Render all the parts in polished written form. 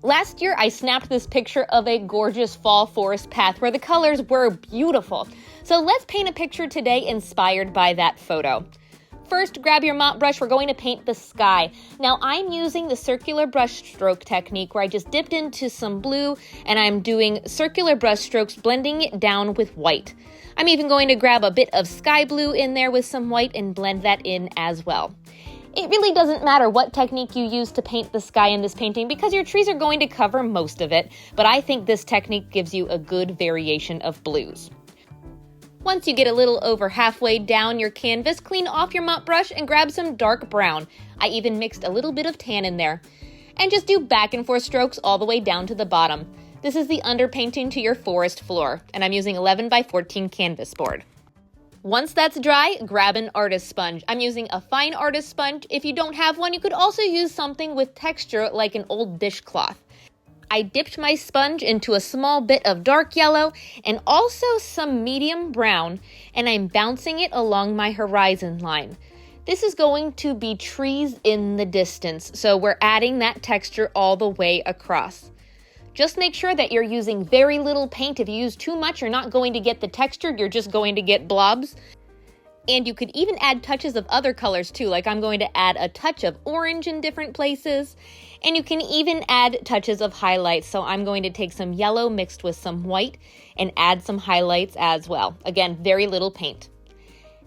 Last year, I snapped this picture of a gorgeous fall forest path where the colors were beautiful. So let's paint a picture today inspired by that photo. First, grab your mop brush. We're going to paint the sky. Now, I'm using the circular brush stroke technique where I just dipped into some blue and I'm doing circular brush strokes, blending it down with white. I'm even going to grab a bit of sky blue in there with some white and blend that in as well. It really doesn't matter what technique you use to paint the sky in this painting because your trees are going to cover most of it, but I think this technique gives you a good variation of blues. Once you get a little over halfway down your canvas, clean off your mop brush and grab some dark brown. I even mixed a little bit of tan in there. And just do back and forth strokes all the way down to the bottom. This is the underpainting to your forest floor, and I'm using 11 by 14 canvas board. Once that's dry, grab an artist sponge. I'm using a fine artist sponge. If you don't have one, you could also use something with texture like an old dishcloth. I dipped my sponge into a small bit of dark yellow and also some medium brown, and I'm bouncing it along my horizon line. This is going to be trees in the distance, so we're adding that texture all the way across. Just make sure that you're using very little paint. If you use too much, you're not going to get the texture, you're just going to get blobs. And you could even add touches of other colors too, like I'm going to add a touch of orange in different places. And you can even add touches of highlights. So I'm going to take some yellow mixed with some white and add some highlights as well. Again, very little paint.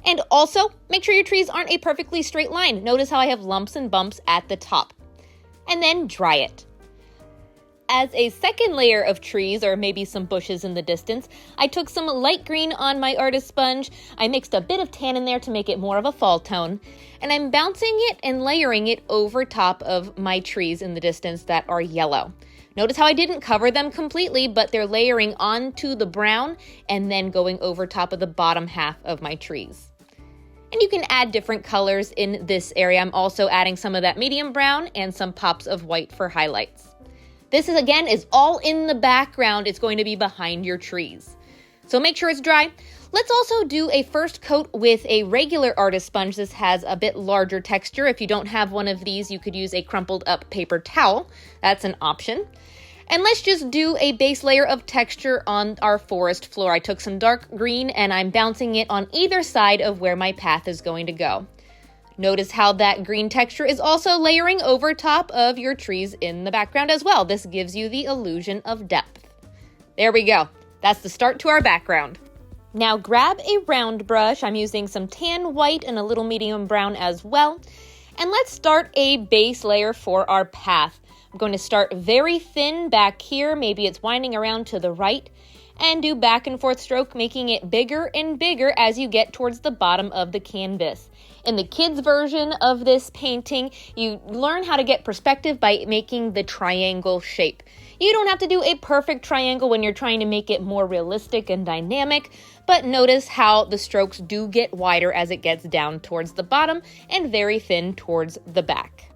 And also, make sure your trees aren't a perfectly straight line. Notice how I have lumps and bumps at the top. And then dry it. As a second layer of trees, or maybe some bushes in the distance, I took some light green on my artist sponge. I mixed a bit of tan in there to make it more of a fall tone. And I'm bouncing it and layering it over top of my trees in the distance that are yellow. Notice how I didn't cover them completely, but they're layering onto the brown and then going over top of the bottom half of my trees. And you can add different colors in this area. I'm also adding some of that medium brown and some pops of white for highlights. This is all in the background. It's going to be behind your trees. So make sure it's dry. Let's also do a first coat with a regular artist sponge. This has a bit larger texture. If you don't have one of these, you could use a crumpled up paper towel. That's an option. And let's just do a base layer of texture on our forest floor. I took some dark green and I'm bouncing it on either side of where my path is going to go. Notice how that green texture is also layering over top of your trees in the background as well. This gives you the illusion of depth. There we go. That's the start to our background. Now grab a round brush. I'm using some tan white and a little medium brown as well. And let's start a base layer for our path. I'm going to start very thin back here. Maybe it's winding around to the right. And do back and forth stroke, making it bigger and bigger as you get towards the bottom of the canvas. In the kids' version of this painting, you learn how to get perspective by making the triangle shape. You don't have to do a perfect triangle when you're trying to make it more realistic and dynamic, but notice how the strokes do get wider as it gets down towards the bottom and very thin towards the back.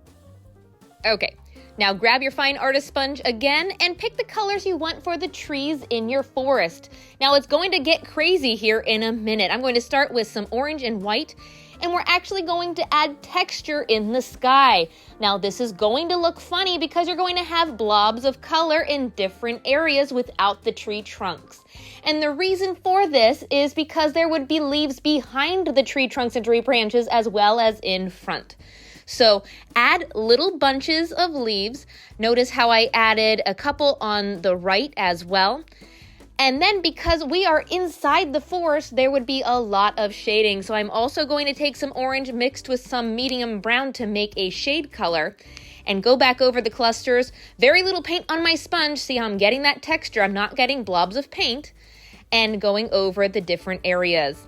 Okay. Now grab your fine artist sponge again and pick the colors you want for the trees in your forest. Now it's going to get crazy here in a minute. I'm going to start with some orange and white, and we're actually going to add texture in the sky. Now this is going to look funny because you're going to have blobs of color in different areas without the tree trunks. And the reason for this is because there would be leaves behind the tree trunks and tree branches as well as in front. So add little bunches of leaves. Notice how I added a couple on the right as well. And then because we are inside the forest, there would be a lot of shading. So I'm also going to take some orange mixed with some medium brown to make a shade color and go back over the clusters. Very little paint on my sponge. See how I'm getting that texture? I'm not getting blobs of paint, and going over the different areas.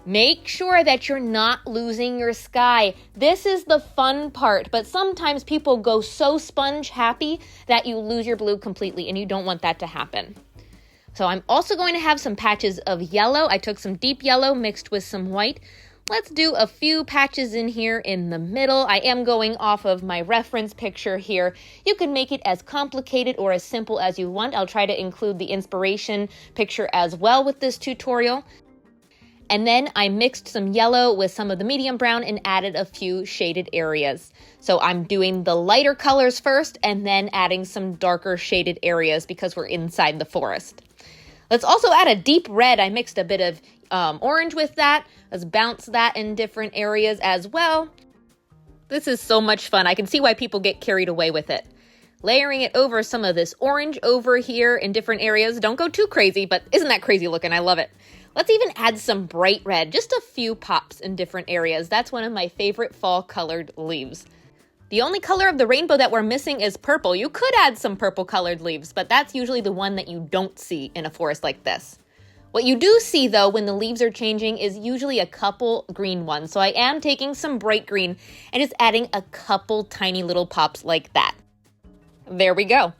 Make sure that you're not losing your sky. This is the fun part, but sometimes people go so sponge happy that you lose your blue completely, and you don't want that to happen. So I'm also going to have some patches of yellow. I took some deep yellow mixed with some white. Let's do a few patches in here in the middle. I am going off of my reference picture here. You can make it as complicated or as simple as you want. I'll try to include the inspiration picture as well with this tutorial. And then I mixed some yellow with some of the medium brown and added a few shaded areas. So I'm doing the lighter colors first and then adding some darker shaded areas because we're inside the forest. Let's also add a deep red. I mixed a bit of orange with that. Let's bounce that in different areas as well. This is so much fun. I can see why people get carried away with it. Layering it over some of this orange over here in different areas. Don't go too crazy, but isn't that crazy looking? I love it. Let's even add some bright red, just a few pops in different areas. That's one of my favorite fall colored leaves. The only color of the rainbow that we're missing is purple. You could add some purple colored leaves, but that's usually the one that you don't see in a forest like this. What you do see though when the leaves are changing is usually a couple green ones. So I am taking some bright green and just adding a couple tiny little pops like that. There we go.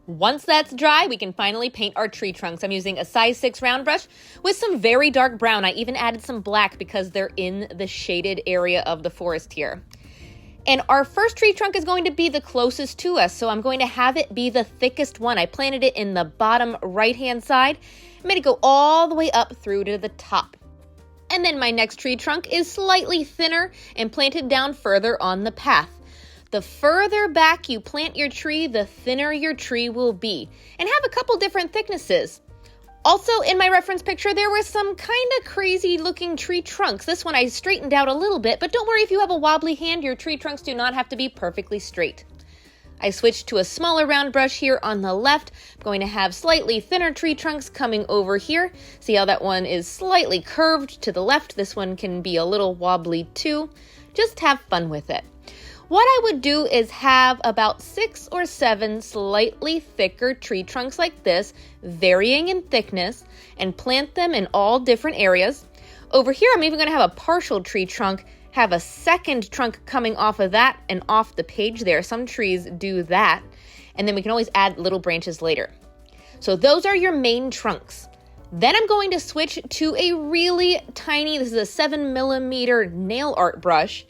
Once that's dry, we can finally paint our tree trunks. I'm using a size 6 round brush with some very dark brown. I even added some black because they're in the shaded area of the forest here. And our first tree trunk is going to be the closest to us, so I'm going to have it be the thickest one. I planted it in the bottom right-hand side. I made it go all the way up through to the top. And then my next tree trunk is slightly thinner and planted down further on the path. The further back you plant your tree, the thinner your tree will be, and have a couple different thicknesses. Also, in my reference picture, there were some kind of crazy looking tree trunks. This one I straightened out a little bit, but don't worry if you have a wobbly hand, your tree trunks do not have to be perfectly straight. I switched to a smaller round brush here on the left. I'm going to have slightly thinner tree trunks coming over here. See how that one is slightly curved to the left? This one can be a little wobbly too. Just have fun with it. What I would do is have about 6 or 7 slightly thicker tree trunks like this, varying in thickness, and plant them in all different areas. Over here, I'm even going to have a partial tree trunk, have a second trunk coming off of that and off the page there. Some trees do that, and then we can always add little branches later. So those are your main trunks. Then I'm going to switch to a really tiny, this is a 7mm nail art brush.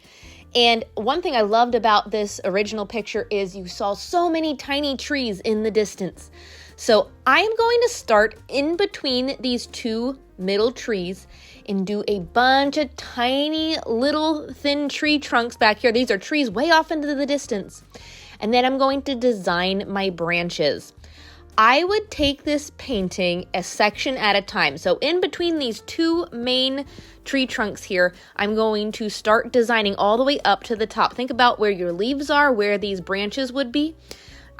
And one thing I loved about this original picture is you saw so many tiny trees in the distance. So I am going to start in between these two middle trees and do a bunch of tiny little thin tree trunks back here. These are trees way off into the distance. And then I'm going to design my branches. I would take this painting a section at a time. So in between these two main tree trunks here, I'm going to start designing all the way up to the top. Think about where your leaves are, where these branches would be.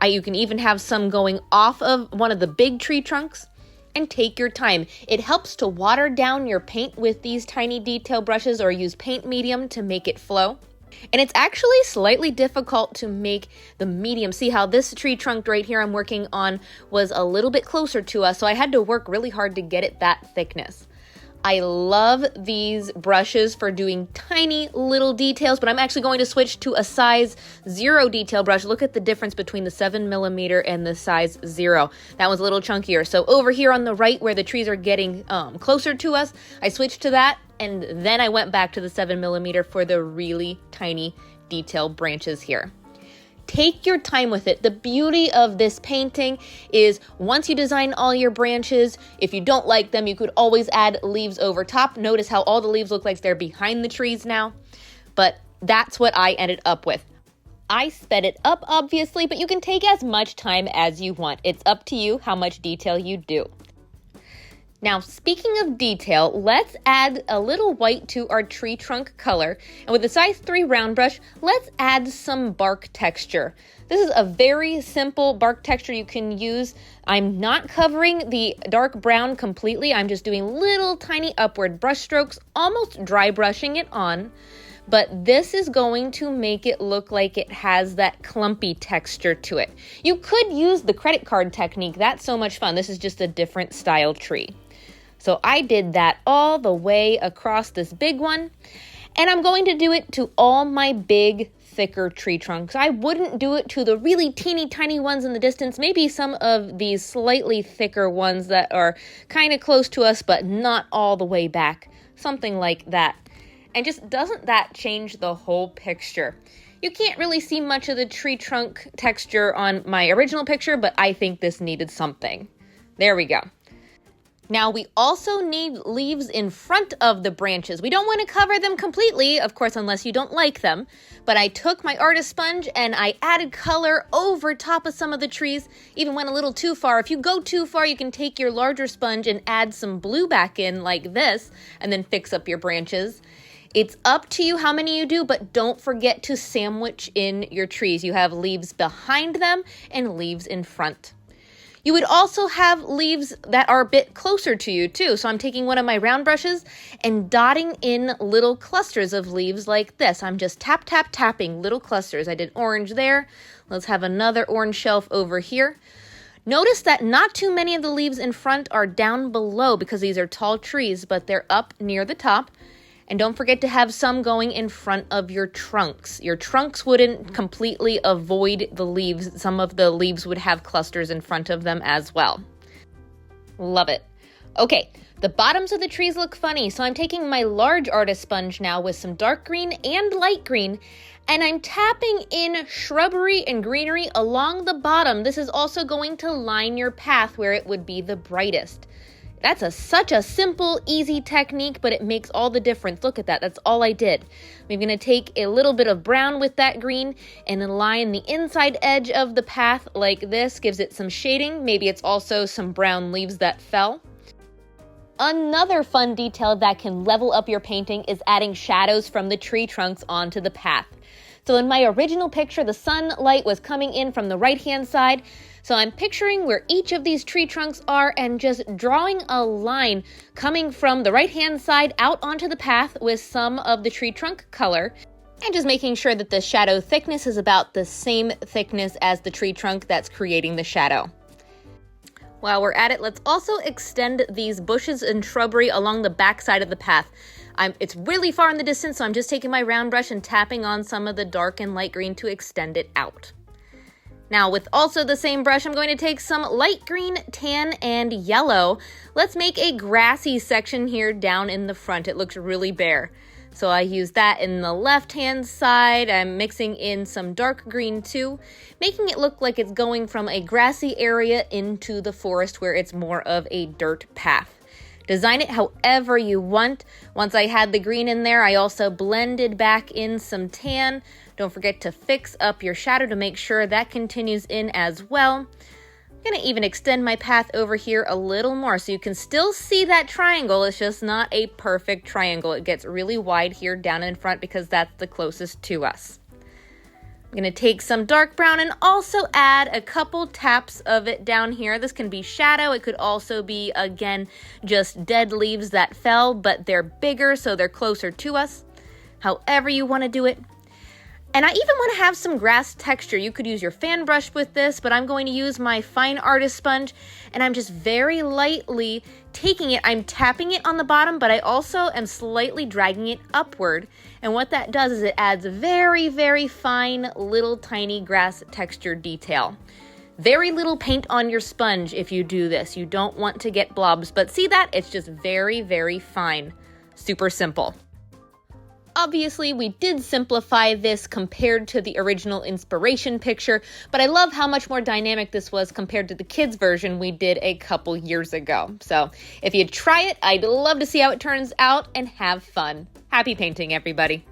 You can even have some going off of one of the big tree trunks, and take your time. It helps to water down your paint with these tiny detail brushes or use paint medium to make it flow. And it's actually slightly difficult to make the medium. See how this tree trunk right here I'm working on was a little bit closer to us, so I had to work really hard to get it that thickness. I love these brushes for doing tiny little details, but I'm actually going to switch to a size 0 detail brush. Look at the difference between the 7mm and the size 0. That was a little chunkier. So over here on the right where the trees are getting closer to us, I switched to that, and then I went back to the 7mm for the really tiny detail branches here. Take your time with it. The beauty of this painting is once you design all your branches, if you don't like them, you could always add leaves over top. Notice how all the leaves look like they're behind the trees now, but that's what I ended up with. I sped it up, obviously, but you can take as much time as you want. It's up to you how much detail you do. Now, speaking of detail, let's add a little white to our tree trunk color. And with the size 3 round brush, let's add some bark texture. This is a very simple bark texture you can use. I'm not covering the dark brown completely. I'm just doing little tiny upward brush strokes, almost dry brushing it on. But this is going to make it look like it has that clumpy texture to it. You could use the credit card technique. That's so much fun. This is just a different style tree. So I did that all the way across this big one, and I'm going to do it to all my big, thicker tree trunks. I wouldn't do it to the really teeny tiny ones in the distance, maybe some of these slightly thicker ones that are kind of close to us, but not all the way back, something like that. And just doesn't that change the whole picture? You can't really see much of the tree trunk texture on my original picture, but I think this needed something. There we go. Now we also need leaves in front of the branches. We don't want to cover them completely, of course, unless you don't like them. But I took my artist sponge and I added color over top of some of the trees, even went a little too far. If you go too far, you can take your larger sponge and add some blue back in like this, and then fix up your branches. It's up to you how many you do, but don't forget to sandwich in your trees. You have leaves behind them and leaves in front. You would also have leaves that are a bit closer to you too. So I'm taking one of my round brushes and dotting in little clusters of leaves like this. I'm just tapping little clusters. I did orange there. Let's have another orange shelf over here. Notice that not too many of the leaves in front are down below because these are tall trees, but they're up near the top. And don't forget to have some going in front of your trunks. Your trunks wouldn't completely avoid the leaves. Some of the leaves would have clusters in front of them as well. Love it. Okay, the bottoms of the trees look funny, so I'm taking my large artist sponge now with some dark green and light green, and I'm tapping in shrubbery and greenery along the bottom. This is also going to line your path where it would be the brightest. That's such a simple, easy technique, but it makes all the difference. Look at that. That's all I did. I'm going to take a little bit of brown with that green and then line the inside edge of the path like this. Gives it some shading. Maybe it's also some brown leaves that fell. Another fun detail that can level up your painting is adding shadows from the tree trunks onto the path. So in my original picture, the sunlight was coming in from the right-hand side. So I'm picturing where each of these tree trunks are and just drawing a line coming from the right-hand side out onto the path with some of the tree trunk color. And just making sure that the shadow thickness is about the same thickness as the tree trunk that's creating the shadow. While we're at it, let's also extend these bushes and shrubbery along the back side of the path. It's really far in the distance, so I'm just taking my round brush and tapping on some of the dark and light green to extend it out. Now, with also the same brush, I'm going to take some light green, tan, and yellow. Let's make a grassy section here down in the front. It looks really bare. So I use that in the left-hand side. I'm mixing in some dark green too, making it look like it's going from a grassy area into the forest where it's more of a dirt path. Design it however you want. Once I had the green in there, I also blended back in some tan. Don't forget to fix up your shadow to make sure that continues in as well. I'm gonna even extend my path over here a little more so you can still see that triangle. It's just not a perfect triangle. It gets really wide here down in front because that's the closest to us. I'm gonna take some dark brown and also add a couple taps of it down here. This can be shadow. It could also be, again, just dead leaves that fell, but they're bigger, so they're closer to us. However you wanna do it. And I even want to have some grass texture. You could use your fan brush with this, but I'm going to use my fine artist sponge, and I'm just very lightly taking it. I'm tapping it on the bottom, but I also am slightly dragging it upward. And what that does is it adds very, very fine little tiny grass texture detail. Very little paint on your sponge if you do this. You don't want to get blobs, but see that? It's just very, very fine. Super simple. Obviously, we did simplify this compared to the original inspiration picture, but I love how much more dynamic this was compared to the kids' version we did a couple years ago. So if you try it, I'd love to see how it turns out and have fun. Happy painting, everybody.